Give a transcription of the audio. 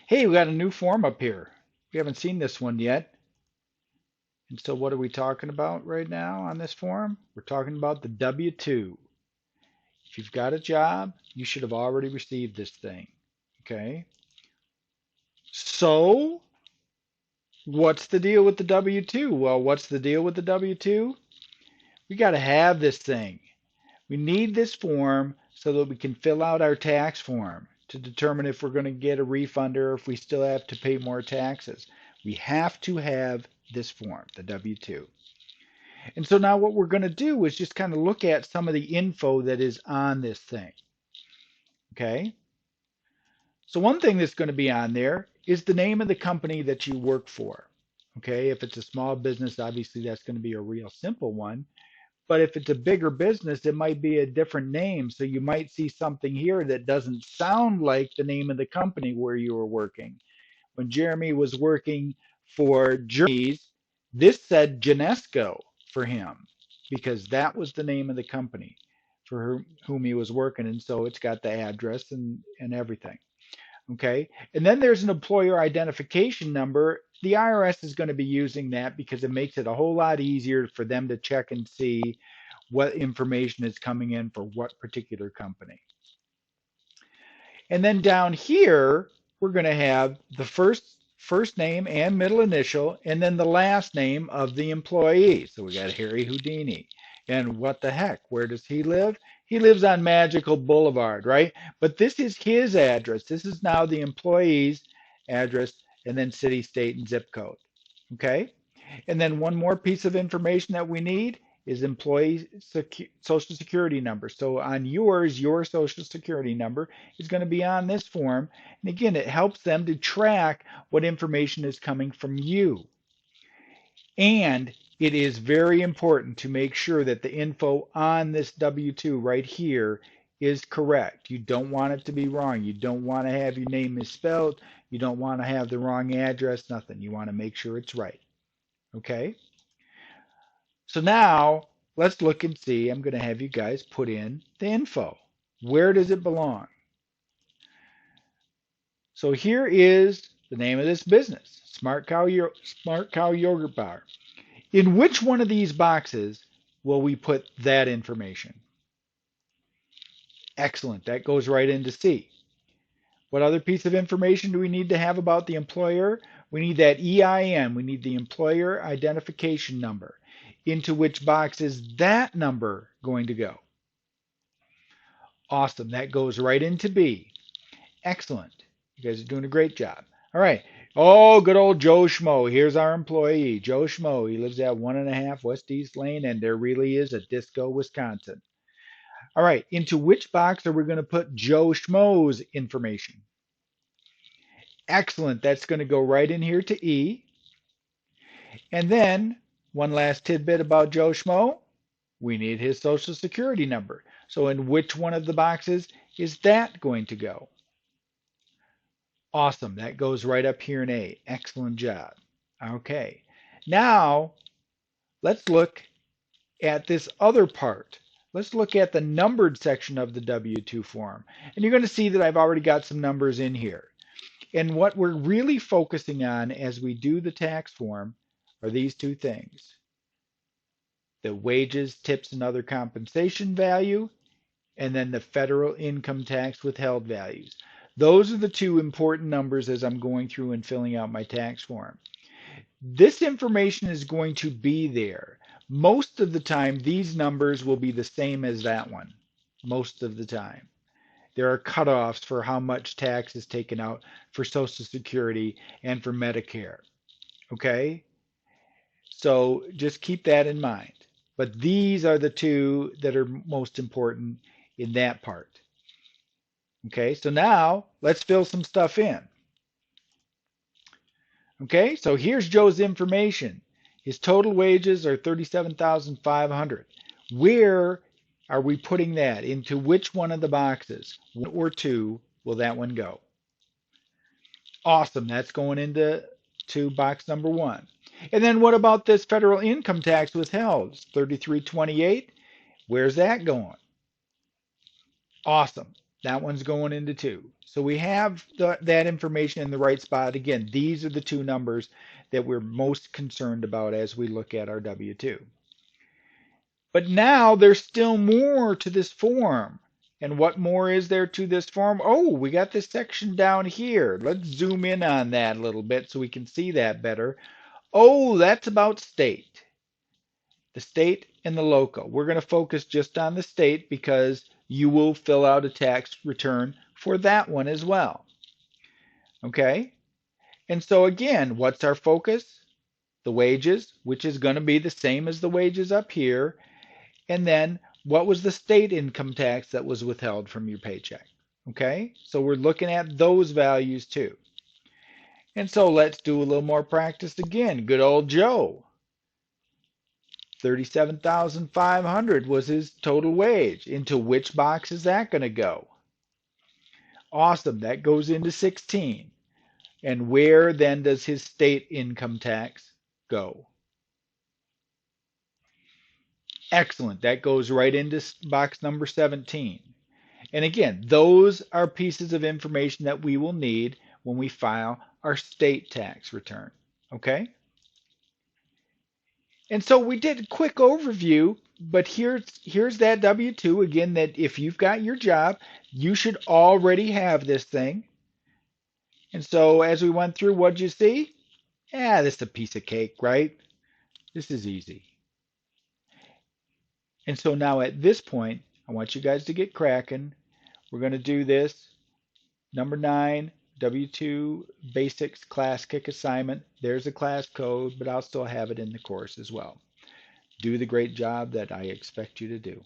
Hey, we got a new form up here. We haven't seen this one yet. And so what are we talking about right now on this form? We're talking about the W-2. If you've got a job, you should have already received this thing. Okay? So, what's the deal with the W-2? Well, what's the deal with the W-2? We got to have this thing. We need this form so that we can fill out our tax form to determine if we're going to get a refund or if we still have to pay more taxes. We have to have this form, the W-2. And so now what we're going to do is just kind of look at some of the info that is on this thing. Okay? So one thing that's going to be on there is the name of the company that you work for. Okay? If it's a small business, obviously that's going to be a real simple one. But if it's a bigger business, it might be a different name. So you might see something here that doesn't sound like the name of the company where you were working. When Jeremy was working for Journeys, this said Genesco for him because that was the name of the company for whom he was working. And so it's got the address and everything. Okay. And then there's an employer identification number. The IRS is going to be using that because it makes it a whole lot easier for them to check and see what information is coming in for what particular company. And then down here, we're going to have the first name and middle initial, and then the last name of the employee. So we got Harry Houdini. And what the heck? Where does he live? He lives on Magical Boulevard, right? But this is his address. This is now the employee's address, and then city, state, and zip code. Okay? And then one more piece of information that we need is employee social security number. So on yours, your social security number is going to be on this form. And again, it helps them to track what information is coming from you. And it is very important to make sure that the info on this W-2 right here is correct. You don't want it to be wrong. You don't want to have your name misspelled. You don't want to have the wrong address, nothing. You want to make sure it's right. Okay? So now let's look and see. I'm going to have you guys put in the info. Where does it belong? So here is the name of this business, Smart Cow Yogurt Bar. In which one of these boxes will we put that information? Excellent. That goes right into C. What other piece of information do we need to have about the employer? We need that EIN. We need the employer identification number. Into which box is that number going to go? Awesome. That goes right into B. Excellent. You guys are doing a great job. All right. Oh, good old Joe Schmo. Here's our employee, Joe Schmo. He lives at 1.5 West East Lane, and there really is a Disco, Wisconsin. All right. Into which box are we going to put Joe Schmo's information? Excellent. That's going to go right in here to E. And then one last tidbit about Joe Schmo. We need his social security number. So in which one of the boxes is that going to go? Awesome. That goes right up here in A. Excellent job. Okay. Now let's look at this other part. Let's look at the numbered section of the W-2 form. And you're going to see that I've already got some numbers in here. And what we're really focusing on as we do the tax form are these two things. The wages, tips, and other compensation value, and then the federal income tax withheld values. Those are the two important numbers as I'm going through and filling out my tax form. This information is going to be there. Most of the time, these numbers will be the same as that one. Most of the time. There are cutoffs for how much tax is taken out for Social Security and for Medicare. Okay? So just keep that in mind. But these are the two that are most important in that part. Okay, so now let's fill some stuff in. Okay, so here's Joe's information. His total wages are $37,500. Where are we putting that? Into which one of the boxes? One or two will that one go? Awesome, that's going into box number 1. And then what about this federal income tax withheld? It's $33.28. Where's that going? Awesome. That one's going into 2. So we have that information in the right spot. Again, these are the two numbers that we're most concerned about as we look at our W-2. But now there's still more to this form. And what more is there to this form? Oh, we got this section down here. Let's zoom in on that a little bit so we can see that better. Oh, that's about state. The state and the local. We're going to focus just on the state because you will fill out a tax return for that one as well. Okay? And so again, what's our focus? The wages, which is going to be the same as the wages up here. And then what was the state income tax that was withheld from your paycheck? Okay? So we're looking at those values too. And so let's do a little more practice again. Good old Joe. 37,500 was his total wage. Into which box is that going to go? Awesome. That goes into 16. And where then does his state income tax go? Excellent. That goes right into box number 17. And again, those are pieces of information that we will need when we file our state tax return. Okay? And so we did a quick overview, but here's that W-2 again, that if you've got your job, you should already have this thing. And so as we went through, what'd you see? Yeah, this is a piece of cake, right? This is easy. And so now at this point, I want you guys to get cracking. We're going to do this. Number 9, W-2 Basics Class Kick Assignment. There's a class code, but I'll still have it in the course as well. Do the great job that I expect you to do.